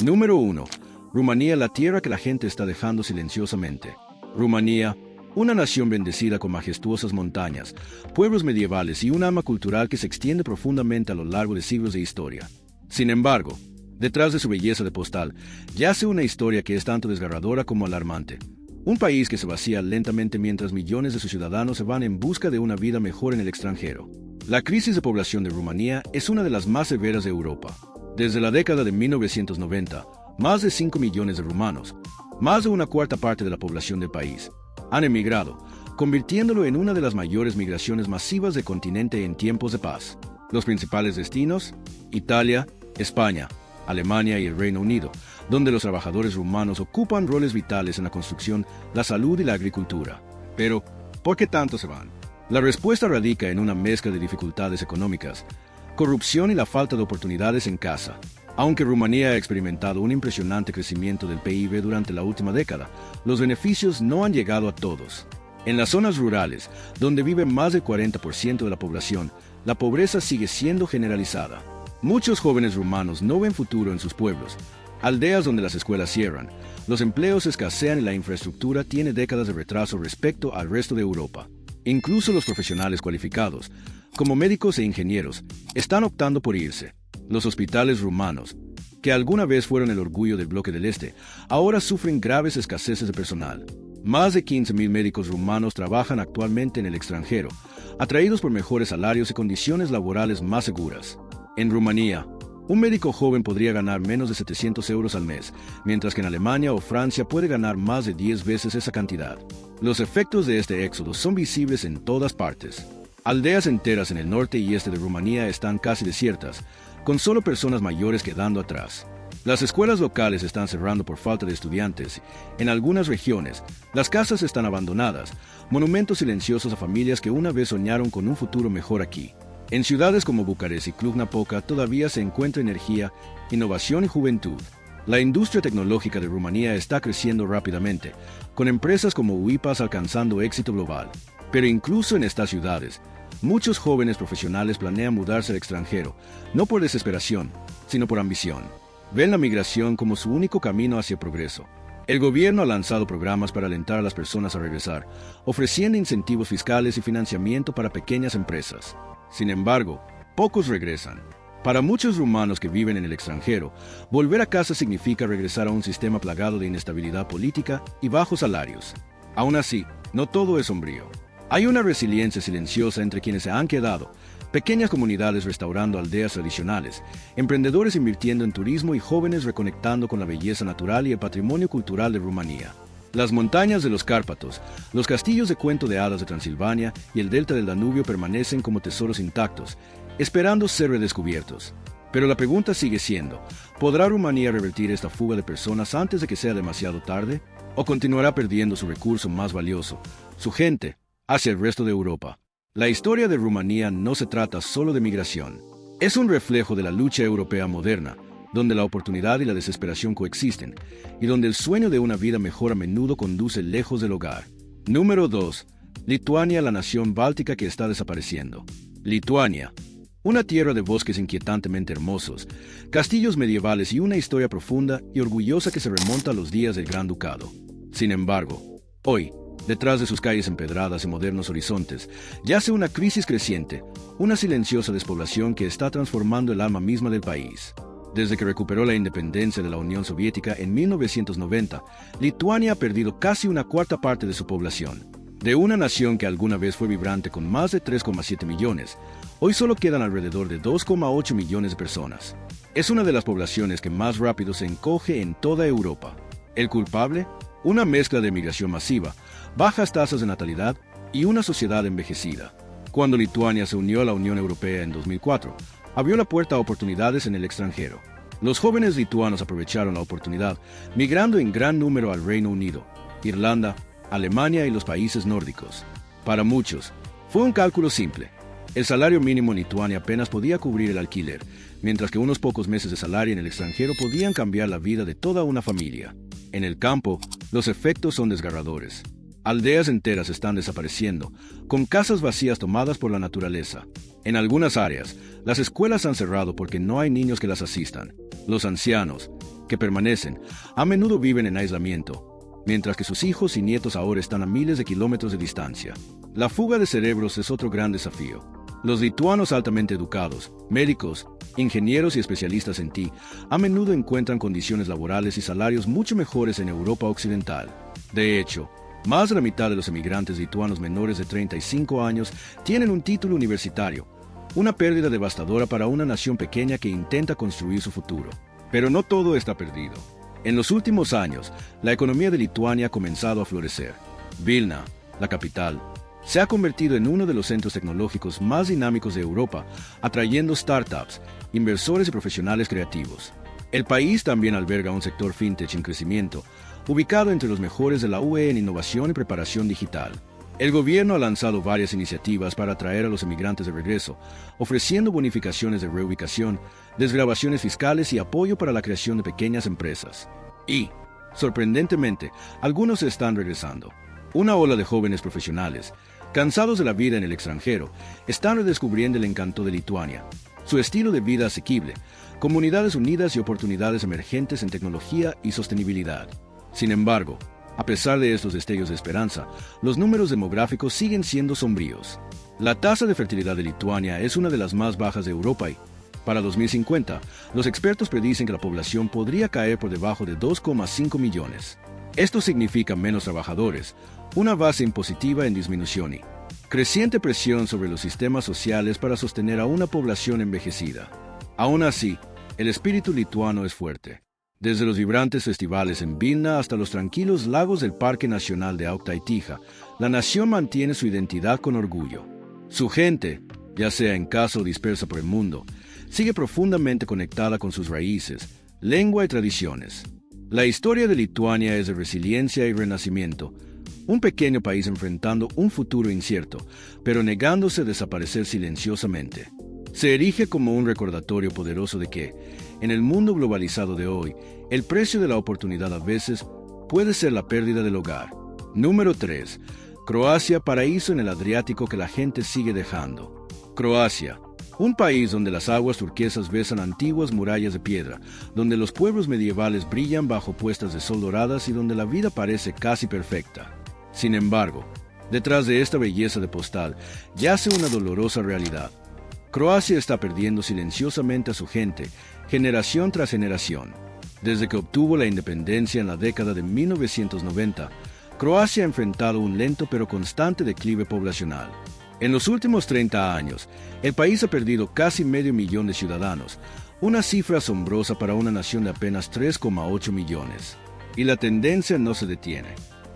Número 1. Rumanía, la tierra que la gente está dejando silenciosamente. Rumanía, una nación bendecida con majestuosas montañas, pueblos medievales y un alma cultural que se extiende profundamente a lo largo de siglos de historia. Sin embargo, detrás de su belleza de postal, yace una historia que es tanto desgarradora como alarmante. Un país que se vacía lentamente mientras millones de sus ciudadanos se van en busca de una vida mejor en el extranjero. La crisis de población de Rumanía es una de las más severas de Europa. Desde la década de 1990, más de 5 millones de rumanos, más de una cuarta parte de la población del país, han emigrado, convirtiéndolo en una de las mayores migraciones masivas del continente en tiempos de paz. Los principales destinos: Italia, España, Alemania y el Reino Unido, donde los trabajadores rumanos ocupan roles vitales en la construcción, la salud y la agricultura. Pero, ¿por qué tanto se van? La respuesta radica en una mezcla de dificultades económicas, corrupción y la falta de oportunidades en casa. Aunque Rumanía ha experimentado un impresionante crecimiento del PIB durante la última década, los beneficios no han llegado a todos. En las zonas rurales, donde vive más del 40% de la población, la pobreza sigue siendo generalizada. Muchos jóvenes rumanos no ven futuro en sus pueblos, aldeas donde las escuelas cierran, los empleos escasean y la infraestructura tiene décadas de retraso respecto al resto de Europa. Incluso los profesionales cualificados, como médicos e ingenieros, están optando por irse. Los hospitales rumanos, que alguna vez fueron el orgullo del bloque del Este, ahora sufren graves escaseces de personal. Más de 15.000 médicos rumanos trabajan actualmente en el extranjero, atraídos por mejores salarios y condiciones laborales más seguras. En Rumanía, un médico joven podría ganar menos de 700 euros al mes, mientras que en Alemania o Francia puede ganar más de 10 veces esa cantidad. Los efectos de este éxodo son visibles en todas partes. Aldeas enteras en el norte y este de Rumanía están casi desiertas, con solo personas mayores quedando atrás. Las escuelas locales están cerrando por falta de estudiantes. En algunas regiones, las casas están abandonadas, monumentos silenciosos a familias que una vez soñaron con un futuro mejor aquí. En ciudades como Bucarest y Cluj-Napoca todavía se encuentra energía, innovación y juventud. La industria tecnológica de Rumanía está creciendo rápidamente, con empresas como UiPath alcanzando éxito global. Pero incluso en estas ciudades, muchos jóvenes profesionales planean mudarse al extranjero, no por desesperación, sino por ambición. Ven la migración como su único camino hacia el progreso. El gobierno ha lanzado programas para alentar a las personas a regresar, ofreciendo incentivos fiscales y financiamiento para pequeñas empresas. Sin embargo, pocos regresan. Para muchos rumanos que viven en el extranjero, volver a casa significa regresar a un sistema plagado de inestabilidad política y bajos salarios. Aún así, no todo es sombrío. Hay una resiliencia silenciosa entre quienes se han quedado, pequeñas comunidades restaurando aldeas tradicionales, emprendedores invirtiendo en turismo y jóvenes reconectando con la belleza natural y el patrimonio cultural de Rumanía. Las montañas de los Cárpatos, los castillos de cuento de hadas de Transilvania y el delta del Danubio permanecen como tesoros intactos, esperando ser redescubiertos. Pero la pregunta sigue siendo, ¿podrá Rumanía revertir esta fuga de personas antes de que sea demasiado tarde? ¿O continuará perdiendo su recurso más valioso, su gente, hacia el resto de Europa? La historia de Rumanía no se trata solo de migración. Es un reflejo de la lucha europea moderna, donde la oportunidad y la desesperación coexisten, y donde el sueño de una vida mejor a menudo conduce lejos del hogar. Número 2. Lituania, la nación báltica que está desapareciendo. Lituania, una tierra de bosques inquietantemente hermosos, castillos medievales y una historia profunda y orgullosa que se remonta a los días del Gran Ducado. Sin embargo, hoy, detrás de sus calles empedradas y modernos horizontes, yace una crisis creciente, una silenciosa despoblación que está transformando el alma misma del país. Desde que recuperó la independencia de la Unión Soviética en 1990, Lituania ha perdido casi una cuarta parte de su población. De una nación que alguna vez fue vibrante con más de 3,7 millones, hoy solo quedan alrededor de 2,8 millones de personas. Es una de las poblaciones que más rápido se encoge en toda Europa. ¿El culpable? Una mezcla de migración masiva, bajas tasas de natalidad y una sociedad envejecida. Cuando Lituania se unió a la Unión Europea en 2004, abrió la puerta a oportunidades en el extranjero. Los jóvenes lituanos aprovecharon la oportunidad, migrando en gran número al Reino Unido, Irlanda, Alemania y los países nórdicos. Para muchos, fue un cálculo simple. El salario mínimo en Lituania apenas podía cubrir el alquiler, mientras que unos pocos meses de salario en el extranjero podían cambiar la vida de toda una familia. En el campo, los efectos son desgarradores. Aldeas enteras están desapareciendo, con casas vacías tomadas por la naturaleza. En algunas áreas, las escuelas han cerrado porque no hay niños que las asistan. Los ancianos, que permanecen, a menudo viven en aislamiento, mientras que sus hijos y nietos ahora están a miles de kilómetros de distancia. La fuga de cerebros es otro gran desafío. Los lituanos altamente educados, médicos, ingenieros y especialistas en TI, a menudo encuentran condiciones laborales y salarios mucho mejores en Europa Occidental. De hecho, más de la mitad de los emigrantes lituanos menores de 35 años tienen un título universitario, una pérdida devastadora para una nación pequeña que intenta construir su futuro. Pero no todo está perdido. En los últimos años, la economía de Lituania ha comenzado a florecer. Vilna, la capital, se ha convertido en uno de los centros tecnológicos más dinámicos de Europa, atrayendo startups, inversores y profesionales creativos. El país también alberga un sector fintech en crecimiento, ubicado entre los mejores de la UE en innovación y preparación digital. El gobierno ha lanzado varias iniciativas para atraer a los emigrantes de regreso, ofreciendo bonificaciones de reubicación, desgravaciones fiscales y apoyo para la creación de pequeñas empresas. Y, sorprendentemente, algunos están regresando. Una ola de jóvenes profesionales, cansados de la vida en el extranjero, están redescubriendo el encanto de Lituania, su estilo de vida asequible, comunidades unidas y oportunidades emergentes en tecnología y sostenibilidad. Sin embargo, a pesar de estos destellos de esperanza, los números demográficos siguen siendo sombríos. La tasa de fertilidad de Lituania es una de las más bajas de Europa y, para 2050, los expertos predicen que la población podría caer por debajo de 2,5 millones. Esto significa menos trabajadores, una base impositiva en disminución y creciente presión sobre los sistemas sociales para sostener a una población envejecida. Aún así, el espíritu lituano es fuerte. Desde los vibrantes festivales en Vilna hasta los tranquilos lagos del Parque Nacional de Auktaitija, la nación mantiene su identidad con orgullo. Su gente, ya sea en casa o dispersa por el mundo, sigue profundamente conectada con sus raíces, lengua y tradiciones. La historia de Lituania es de resiliencia y renacimiento, un pequeño país enfrentando un futuro incierto, pero negándose a desaparecer silenciosamente. Se erige como un recordatorio poderoso de que, en el mundo globalizado de hoy, el precio de la oportunidad a veces puede ser la pérdida del hogar. Número 3. Croacia, paraíso en el Adriático que la gente sigue dejando. Croacia, un país donde las aguas turquesas besan antiguas murallas de piedra, donde los pueblos medievales brillan bajo puestas de sol doradas y donde la vida parece casi perfecta. Sin embargo, detrás de esta belleza de postal yace una dolorosa realidad. Croacia está perdiendo silenciosamente a su gente, generación tras generación. Desde que obtuvo la independencia en la década de 1990, Croacia ha enfrentado un lento pero constante declive poblacional. En los últimos 30 años, el país ha perdido casi medio millón de ciudadanos, una cifra asombrosa para una nación de apenas 3,8 millones. Y la tendencia no se detiene.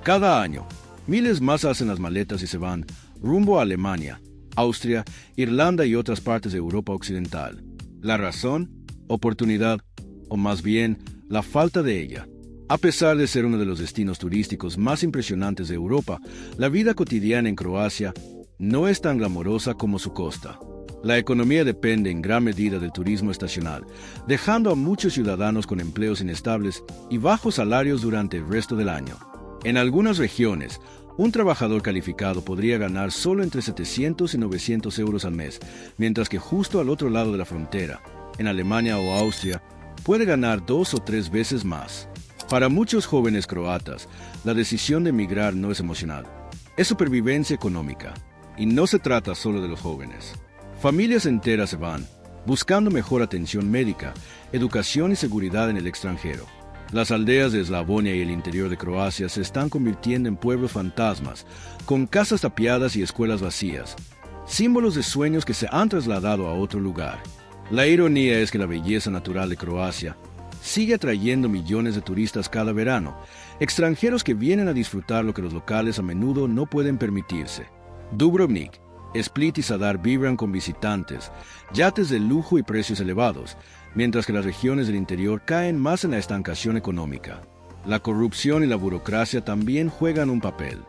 Cada año, miles más hacen las maletas y se van rumbo a Alemania, Austria, Irlanda y otras partes de Europa Occidental. ¿La razón? Oportunidad, o más bien, la falta de ella. A pesar de ser uno de los destinos turísticos más impresionantes de Europa, la vida cotidiana en Croacia no es tan glamorosa como su costa. La economía depende en gran medida del turismo estacional, dejando a muchos ciudadanos con empleos inestables y bajos salarios durante el resto del año. En algunas regiones, un trabajador calificado podría ganar solo entre 700 y 900 euros al mes, mientras que justo al otro lado de la frontera, en Alemania o Austria, puede ganar 2 o 3 veces más. Para muchos jóvenes croatas, la decisión de emigrar no es emocional, es supervivencia económica, y no se trata solo de los jóvenes. Familias enteras se van, buscando mejor atención médica, educación y seguridad en el extranjero. Las aldeas de Eslavonia y el interior de Croacia se están convirtiendo en pueblos fantasmas, con casas tapiadas y escuelas vacías, símbolos de sueños que se han trasladado a otro lugar. La ironía es que la belleza natural de Croacia sigue atrayendo millones de turistas cada verano, extranjeros que vienen a disfrutar lo que los locales a menudo no pueden permitirse. Dubrovnik, Split y Zadar vibran con visitantes, yates de lujo y precios elevados, mientras que las regiones del interior caen más en la estancación económica. La corrupción y la burocracia también juegan un papel.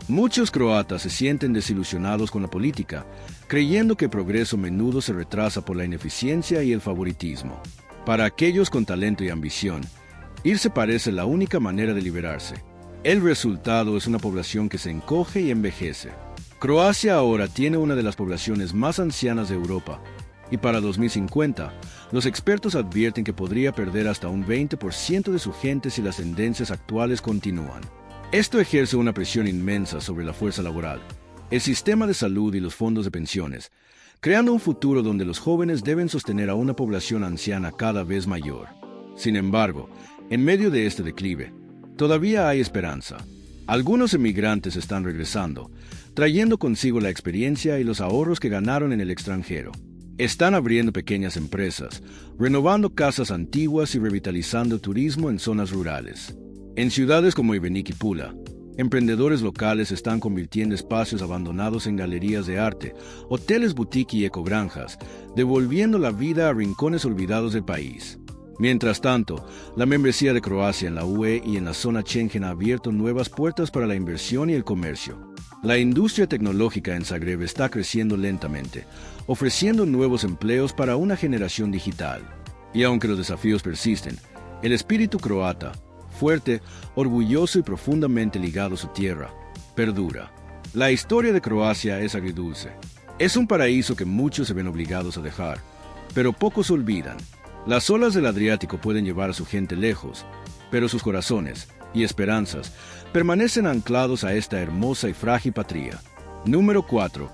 Muchos croatas se sienten desilusionados con la política, creyendo que el progreso a menudo se retrasa por la ineficiencia y el favoritismo. Para aquellos con talento y ambición, irse parece la única manera de liberarse. El resultado es una población que se encoge y envejece. Croacia ahora tiene una de las poblaciones más ancianas de Europa, y para 2050, Los expertos advierten que podría perder hasta un 20% de su gente si las tendencias actuales continúan. Esto ejerce una presión inmensa sobre la fuerza laboral, el sistema de salud y los fondos de pensiones, creando un futuro donde los jóvenes deben sostener a una población anciana cada vez mayor. Sin embargo, en medio de este declive, todavía hay esperanza. Algunos emigrantes están regresando, trayendo consigo la experiencia y los ahorros que ganaron en el extranjero. Están abriendo pequeñas empresas, renovando casas antiguas y revitalizando el turismo en zonas rurales. En ciudades como Ivenik y Pula, emprendedores locales están convirtiendo espacios abandonados en galerías de arte, hoteles boutique y ecogranjas, devolviendo la vida a rincones olvidados del país. Mientras tanto, la membresía de Croacia en la UE y en la zona Schengen ha abierto nuevas puertas para la inversión y el comercio. La industria tecnológica en Zagreb está creciendo lentamente, ofreciendo nuevos empleos para una generación digital. Y aunque los desafíos persisten, el espíritu croata, fuerte, orgulloso y profundamente ligado a su tierra, perdura. La historia de Croacia es agridulce. Es un paraíso que muchos se ven obligados a dejar, pero pocos olvidan. Las olas del Adriático pueden llevar a su gente lejos, pero sus corazones y esperanzas permanecen anclados a esta hermosa y frágil patria. Número 4.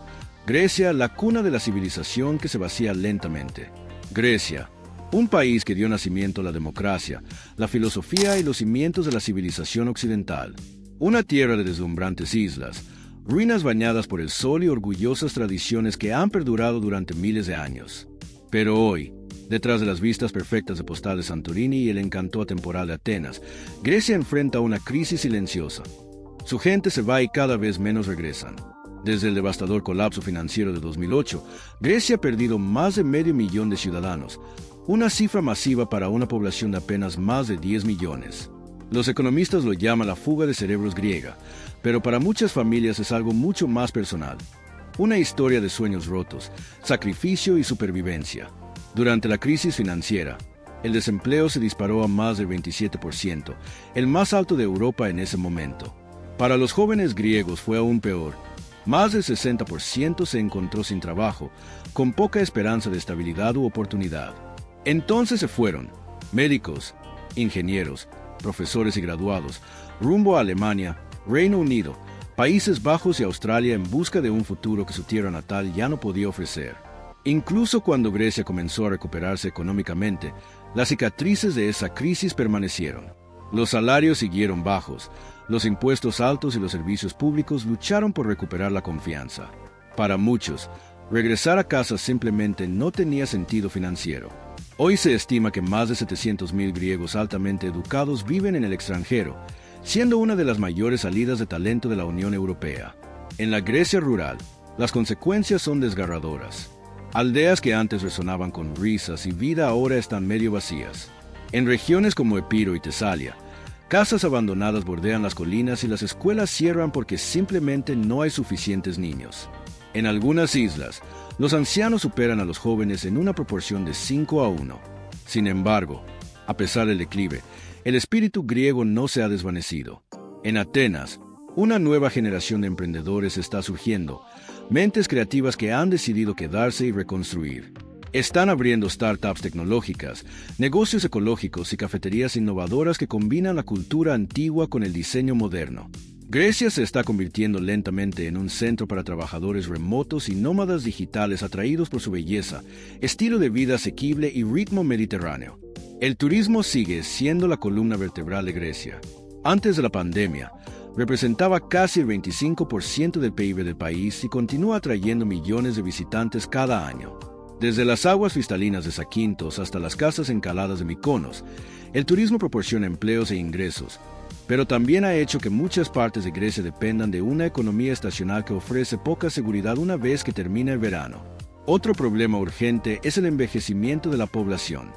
Grecia, la cuna de la civilización que se vacía lentamente. Grecia, un país que dio nacimiento a la democracia, la filosofía y los cimientos de la civilización occidental. Una tierra de deslumbrantes islas, ruinas bañadas por el sol y orgullosas tradiciones que han perdurado durante miles de años. Pero hoy, detrás de las vistas perfectas de postal de Santorini y el encanto atemporal de Atenas, Grecia enfrenta una crisis silenciosa. Su gente se va y cada vez menos regresan. Desde el devastador colapso financiero de 2008, Grecia ha perdido más de 500.000 de ciudadanos, una cifra masiva para una población de apenas más de 10 millones. Los economistas lo llaman la fuga de cerebros griega, pero para muchas familias es algo mucho más personal. Una historia de sueños rotos, sacrificio y supervivencia. Durante la crisis financiera, el desempleo se disparó a más del 27%, el más alto de Europa en ese momento. Para los jóvenes griegos fue aún peor. Más del 60% se encontró sin trabajo, con poca esperanza de estabilidad u oportunidad. Entonces se fueron, médicos, ingenieros, profesores y graduados, rumbo a Alemania, Reino Unido, Países Bajos y Australia en busca de un futuro que su tierra natal ya no podía ofrecer. Incluso cuando Grecia comenzó a recuperarse económicamente, las cicatrices de esa crisis permanecieron. Los salarios siguieron bajos, los impuestos altos y los servicios públicos lucharon por recuperar la confianza. Para muchos, regresar a casa simplemente no tenía sentido financiero. Hoy se estima que más de 700.000 griegos altamente educados viven en el extranjero, siendo una de las mayores salidas de talento de la Unión Europea. En la Grecia rural, las consecuencias son desgarradoras. Aldeas que antes resonaban con risas y vida ahora están medio vacías. En regiones como Epiro y Tesalia, casas abandonadas bordean las colinas y las escuelas cierran porque simplemente no hay suficientes niños. En algunas islas, los ancianos superan a los jóvenes en una proporción de 5-1. Sin embargo, a pesar del declive, el espíritu griego no se ha desvanecido. En Atenas, una nueva generación de emprendedores está surgiendo, mentes creativas que han decidido quedarse y reconstruir. Están abriendo startups tecnológicas, negocios ecológicos y cafeterías innovadoras que combinan la cultura antigua con el diseño moderno. Grecia se está convirtiendo lentamente en un centro para trabajadores remotos y nómadas digitales atraídos por su belleza, estilo de vida asequible y ritmo mediterráneo. El turismo sigue siendo la columna vertebral de Grecia. Antes de la pandemia, representaba casi el 25% del PIB del país y continúa atrayendo millones de visitantes cada año. Desde las aguas cristalinas de Zakynthos hasta las casas encaladas de Mykonos, el turismo proporciona empleos e ingresos, pero también ha hecho que muchas partes de Grecia dependan de una economía estacional que ofrece poca seguridad una vez que termina el verano. Otro problema urgente es el envejecimiento de la población.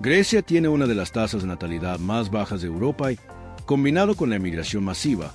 Grecia tiene una de las tasas de natalidad más bajas de Europa y, combinado con la emigración masiva,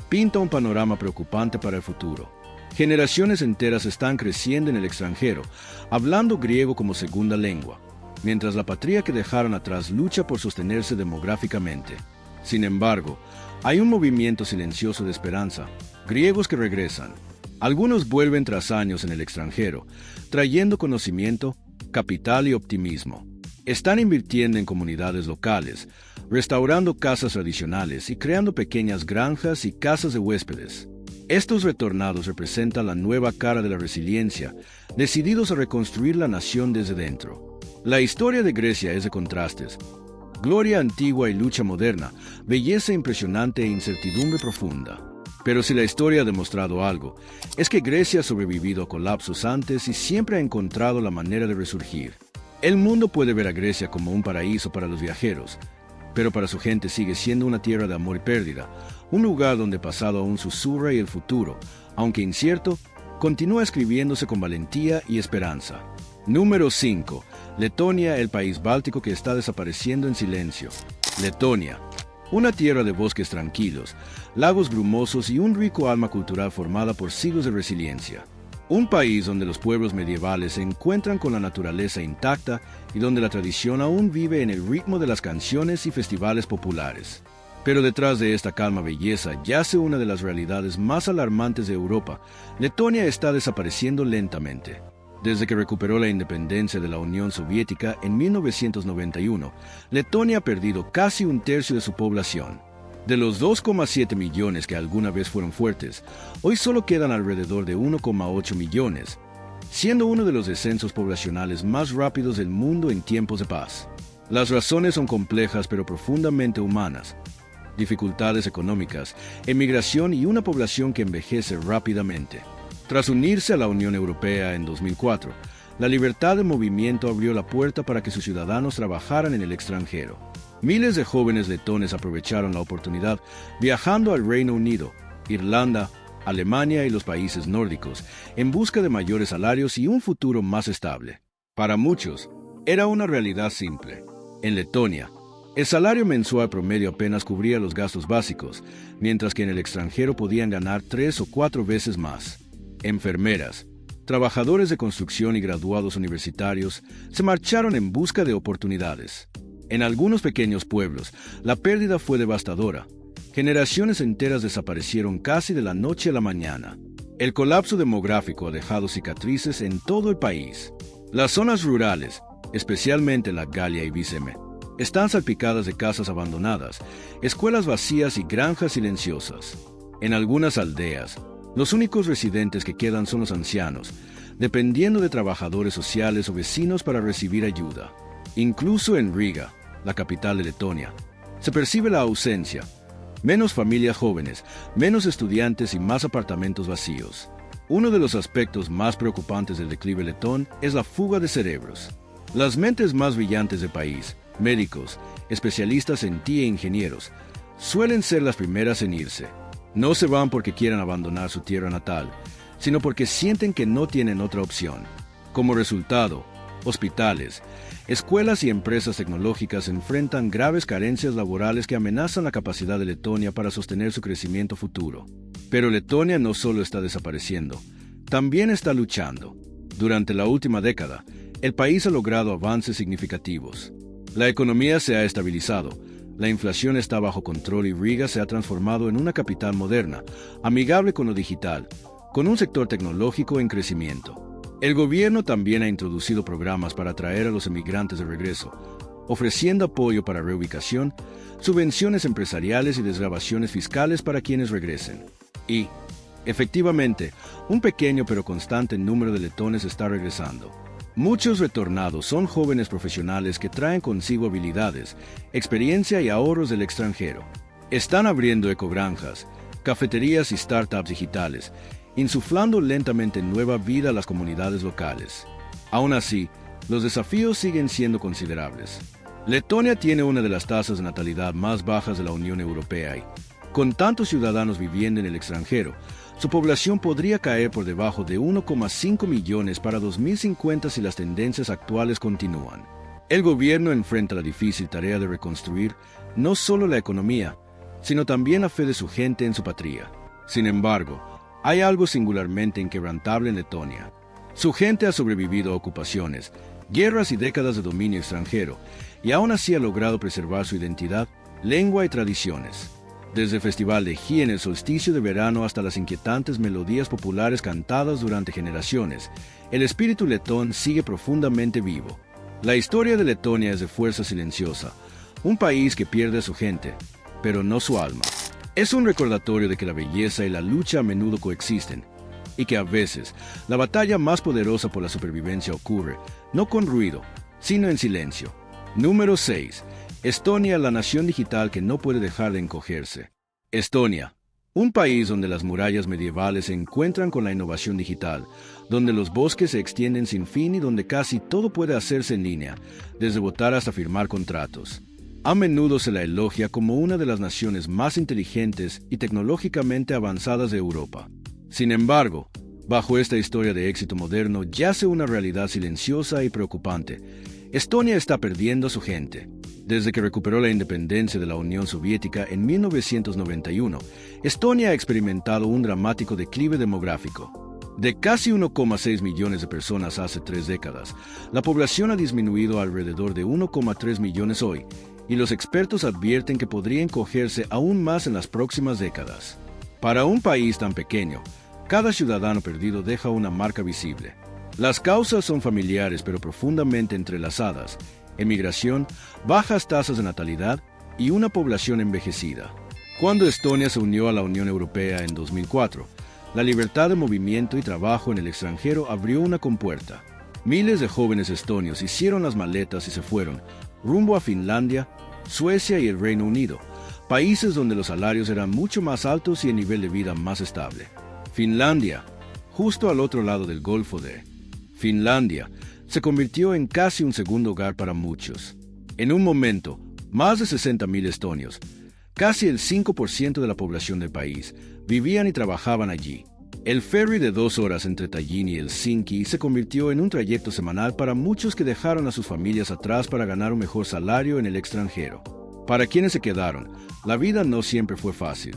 pinta un panorama preocupante para el futuro. Generaciones enteras están creciendo en el extranjero, hablando griego como segunda lengua, mientras la patria que dejaron atrás lucha por sostenerse demográficamente. Sin embargo, hay un movimiento silencioso de esperanza, griegos que regresan. Algunos vuelven tras años en el extranjero, trayendo conocimiento, capital y optimismo. Están invirtiendo en comunidades locales, restaurando casas tradicionales y creando pequeñas granjas y casas de huéspedes. Estos retornados representan la nueva cara de la resiliencia, decididos a reconstruir la nación desde dentro. La historia de Grecia es de contrastes. Gloria antigua y lucha moderna, belleza impresionante e incertidumbre profunda. Pero si la historia ha demostrado algo, es que Grecia ha sobrevivido a colapsos antes y siempre ha encontrado la manera de resurgir. El mundo puede ver a Grecia como un paraíso para los viajeros, pero para su gente sigue siendo una tierra de amor y pérdida, un lugar donde el pasado aún susurra y el futuro, aunque incierto, continúa escribiéndose con valentía y esperanza. Número 5. Letonia, el país báltico que está desapareciendo en silencio. Letonia. Una tierra de bosques tranquilos, lagos brumosos y un rico alma cultural formada por siglos de resiliencia. Un país donde los pueblos medievales se encuentran con la naturaleza intacta y donde la tradición aún vive en el ritmo de las canciones y festivales populares. Pero detrás de esta calma belleza yace una de las realidades más alarmantes de Europa. Letonia está desapareciendo lentamente. Desde que recuperó la independencia de la Unión Soviética en 1991, Letonia ha perdido casi un tercio de su población. De los 2,7 millones que alguna vez fueron fuertes, hoy solo quedan alrededor de 1,8 millones, siendo uno de los descensos poblacionales más rápidos del mundo en tiempos de paz. Las razones son complejas pero profundamente humanas. Dificultades económicas, emigración y una población que envejece rápidamente. Tras unirse a la Unión Europea en 2004, la libertad de movimiento abrió la puerta para que sus ciudadanos trabajaran en el extranjero. Miles de jóvenes letones aprovecharon la oportunidad viajando al Reino Unido, Irlanda, Alemania y los países nórdicos en busca de mayores salarios y un futuro más estable. Para muchos, era una realidad simple. En Letonia, el salario mensual promedio apenas cubría los gastos básicos, mientras que en el extranjero podían ganar 3 o 4 veces más. Enfermeras, trabajadores de construcción y graduados universitarios se marcharon en busca de oportunidades. En algunos pequeños pueblos, la pérdida fue devastadora. Generaciones enteras desaparecieron casi de la noche a la mañana. El colapso demográfico ha dejado cicatrices en todo el país. Las zonas rurales, especialmente la Galia y Viceme, están salpicadas de casas abandonadas, escuelas vacías y granjas silenciosas. En algunas aldeas, los únicos residentes que quedan son los ancianos, dependiendo de trabajadores sociales o vecinos para recibir ayuda. Incluso en Riga, la capital de Letonia, se percibe la ausencia. Menos familias jóvenes, menos estudiantes y más apartamentos vacíos. Uno de los aspectos más preocupantes del declive letón es la fuga de cerebros. Las mentes más brillantes del país, médicos, especialistas en TI e ingenieros, suelen ser las primeras en irse. No se van porque quieran abandonar su tierra natal, sino porque sienten que no tienen otra opción. Como resultado, hospitales, escuelas y empresas tecnológicas enfrentan graves carencias laborales que amenazan la capacidad de Letonia para sostener su crecimiento futuro. Pero Letonia no solo está desapareciendo, también está luchando. Durante la última década, el país ha logrado avances significativos. La economía se ha estabilizado, la inflación está bajo control y Riga se ha transformado en una capital moderna, amigable con lo digital, con un sector tecnológico en crecimiento. El gobierno también ha introducido programas para atraer a los emigrantes de regreso, ofreciendo apoyo para reubicación, subvenciones empresariales y desgravaciones fiscales para quienes regresen. Y, efectivamente, un pequeño pero constante número de letones está regresando. Muchos retornados son jóvenes profesionales que traen consigo habilidades, experiencia y ahorros del extranjero. Están abriendo ecogranjas, cafeterías y startups digitales, insuflando lentamente nueva vida a las comunidades locales. Aún así, los desafíos siguen siendo considerables. Letonia tiene una de las tasas de natalidad más bajas de la Unión Europea y, con tantos ciudadanos viviendo en el extranjero, su población podría caer por debajo de 1,5 millones para 2050 si las tendencias actuales continúan. El gobierno enfrenta la difícil tarea de reconstruir no solo la economía, sino también la fe de su gente en su patria. Sin embargo, hay algo singularmente inquebrantable en Letonia. Su gente ha sobrevivido a ocupaciones, guerras y décadas de dominio extranjero, y aún así ha logrado preservar su identidad, lengua y tradiciones. Desde el Festival de Ji en el solsticio de verano hasta las inquietantes melodías populares cantadas durante generaciones, el espíritu letón sigue profundamente vivo. La historia de Letonia es de fuerza silenciosa, un país que pierde a su gente, pero no su alma. Es un recordatorio de que la belleza y la lucha a menudo coexisten, y que a veces la batalla más poderosa por la supervivencia ocurre, no con ruido, sino en silencio. Número 6. Estonia, la nación digital que no puede dejar de encogerse. Estonia, un país donde las murallas medievales se encuentran con la innovación digital, donde los bosques se extienden sin fin y donde casi todo puede hacerse en línea, desde votar hasta firmar contratos. A menudo se la elogia como una de las naciones más inteligentes y tecnológicamente avanzadas de Europa. Sin embargo, bajo esta historia de éxito moderno yace una realidad silenciosa y preocupante. Estonia está perdiendo a su gente. Desde que recuperó la independencia de la Unión Soviética en 1991, Estonia ha experimentado un dramático declive demográfico. De casi 1,6 millones de personas hace 3 décadas, la población ha disminuido a alrededor de 1,3 millones hoy, y los expertos advierten que podría encogerse aún más en las próximas décadas. Para un país tan pequeño, cada ciudadano perdido deja una marca visible. Las causas son familiares pero profundamente entrelazadas: emigración, bajas tasas de natalidad y una población envejecida. Cuando Estonia se unió a la Unión Europea en 2004, la libertad de movimiento y trabajo en el extranjero abrió una compuerta. Miles de jóvenes estonios hicieron las maletas y se fueron, rumbo a Finlandia, Suecia y el Reino Unido, países donde los salarios eran mucho más altos y el nivel de vida más estable. Finlandia, justo al otro lado del Golfo de Finlandia, se convirtió en casi un segundo hogar para muchos. En un momento, más de 60.000 estonios, casi el 5% de la población del país, vivían y trabajaban allí. El ferry de 2 horas entre Tallinn y Helsinki se convirtió en un trayecto semanal para muchos que dejaron a sus familias atrás para ganar un mejor salario en el extranjero. Para quienes se quedaron, la vida no siempre fue fácil.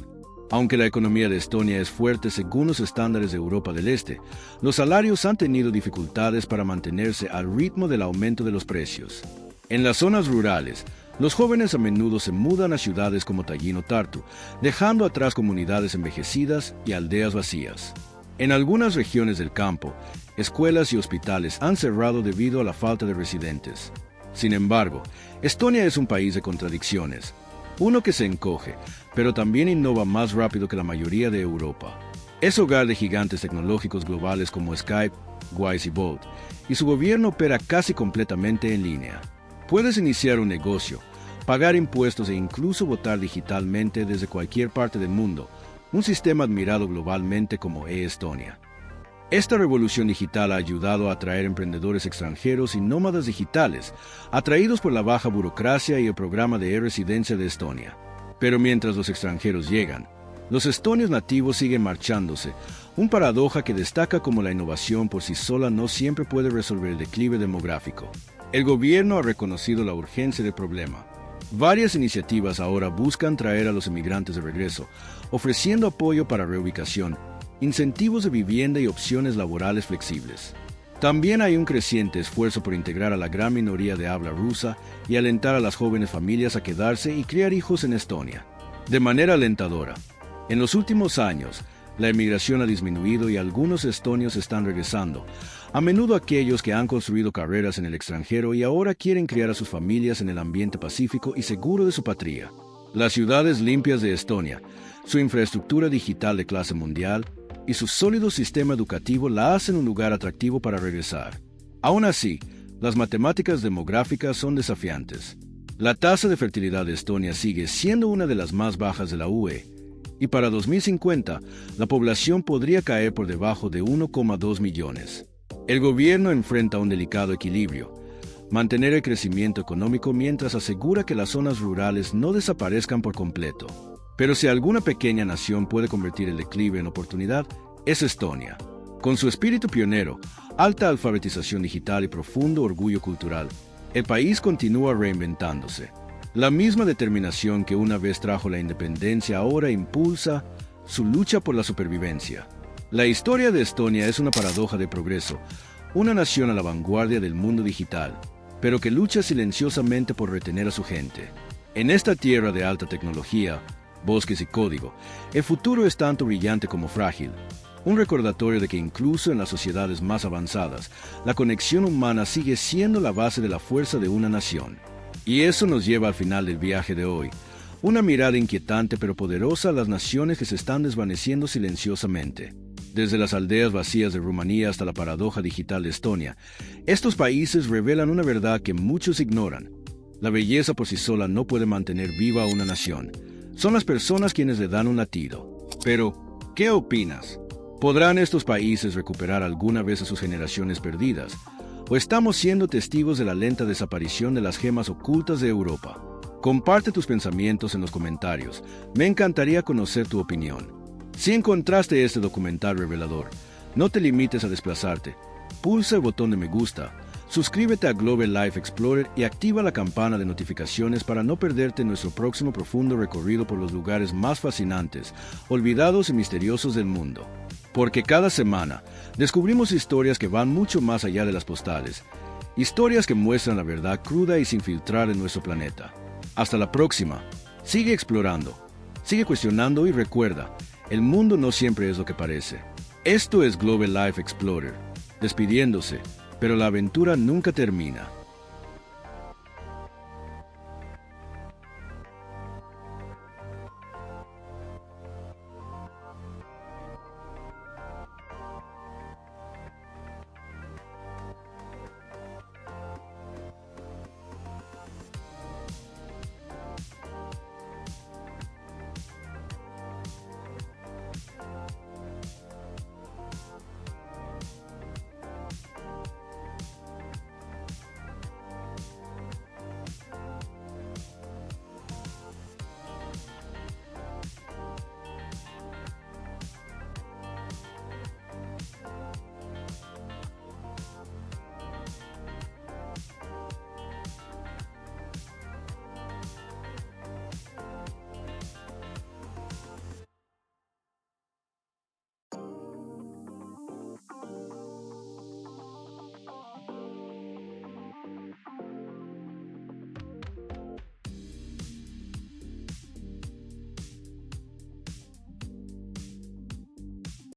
Aunque la economía de Estonia es fuerte según los estándares de Europa del Este, los salarios han tenido dificultades para mantenerse al ritmo del aumento de los precios. En las zonas rurales, los jóvenes a menudo se mudan a ciudades como Tallinn o Tartu, dejando atrás comunidades envejecidas y aldeas vacías. En algunas regiones del campo, escuelas y hospitales han cerrado debido a la falta de residentes. Sin embargo, Estonia es un país de contradicciones. Uno que se encoge, pero también innova más rápido que la mayoría de Europa. Es hogar de gigantes tecnológicos globales como Skype, Wise y Bolt, y su gobierno opera casi completamente en línea. Puedes iniciar un negocio, pagar impuestos e incluso votar digitalmente desde cualquier parte del mundo, un sistema admirado globalmente como eStonia. Esta revolución digital ha ayudado a atraer emprendedores extranjeros y nómadas digitales, atraídos por la baja burocracia y el programa de e-residencia de Estonia. Pero mientras los extranjeros llegan, los estonios nativos siguen marchándose, un paradoja que destaca como la innovación por sí sola no siempre puede resolver el declive demográfico. El gobierno ha reconocido la urgencia del problema. Varias iniciativas ahora buscan traer a los emigrantes de regreso, ofreciendo apoyo para reubicación, incentivos de vivienda y opciones laborales flexibles. También hay un creciente esfuerzo por integrar a la gran minoría de habla rusa y alentar a las jóvenes familias a quedarse y criar hijos en Estonia. De manera alentadora, en los últimos años, la emigración ha disminuido y algunos estonios están regresando, a menudo aquellos que han construido carreras en el extranjero y ahora quieren criar a sus familias en el ambiente pacífico y seguro de su patria. Las ciudades limpias de Estonia, su infraestructura digital de clase mundial y su sólido sistema educativo la hacen un lugar atractivo para regresar. Aún así, las matemáticas demográficas son desafiantes. La tasa de fertilidad de Estonia sigue siendo una de las más bajas de la UE, y para 2050, la población podría caer por debajo de 1,2 millones. El gobierno enfrenta un delicado equilibrio: mantener el crecimiento económico mientras asegura que las zonas rurales no desaparezcan por completo. Pero si alguna pequeña nación puede convertir el declive en oportunidad, es Estonia. Con su espíritu pionero, alta alfabetización digital y profundo orgullo cultural, el país continúa reinventándose. La misma determinación que una vez trajo la independencia ahora impulsa su lucha por la supervivencia. La historia de Estonia es una paradoja de progreso, una nación a la vanguardia del mundo digital, pero que lucha silenciosamente por retener a su gente. En esta tierra de alta tecnología, bosques y código, el futuro es tanto brillante como frágil. Un recordatorio de que incluso en las sociedades más avanzadas, la conexión humana sigue siendo la base de la fuerza de una nación. Y eso nos lleva al final del viaje de hoy. Una mirada inquietante pero poderosa a las naciones que se están desvaneciendo silenciosamente. Desde las aldeas vacías de Rumanía hasta la paradoja digital de Estonia, estos países revelan una verdad que muchos ignoran. La belleza por sí sola no puede mantener viva a una nación. Son las personas quienes le dan un latido. Pero, ¿qué opinas? ¿Podrán estos países recuperar alguna vez a sus generaciones perdidas? ¿O estamos siendo testigos de la lenta desaparición de las gemas ocultas de Europa? Comparte tus pensamientos en los comentarios. Me encantaría conocer tu opinión. Si encontraste este documental revelador, no te limites a desplazarte. Pulsa el botón de me gusta, suscríbete a Global Life Explorer y activa la campana de notificaciones para no perderte nuestro próximo profundo recorrido por los lugares más fascinantes, olvidados y misteriosos del mundo. Porque cada semana descubrimos historias que van mucho más allá de las postales, historias que muestran la verdad cruda y sin filtrar en nuestro planeta. Hasta la próxima. Sigue explorando, sigue cuestionando y recuerda, el mundo no siempre es lo que parece. Esto es Global Life Explorer, despidiéndose, pero la aventura nunca termina.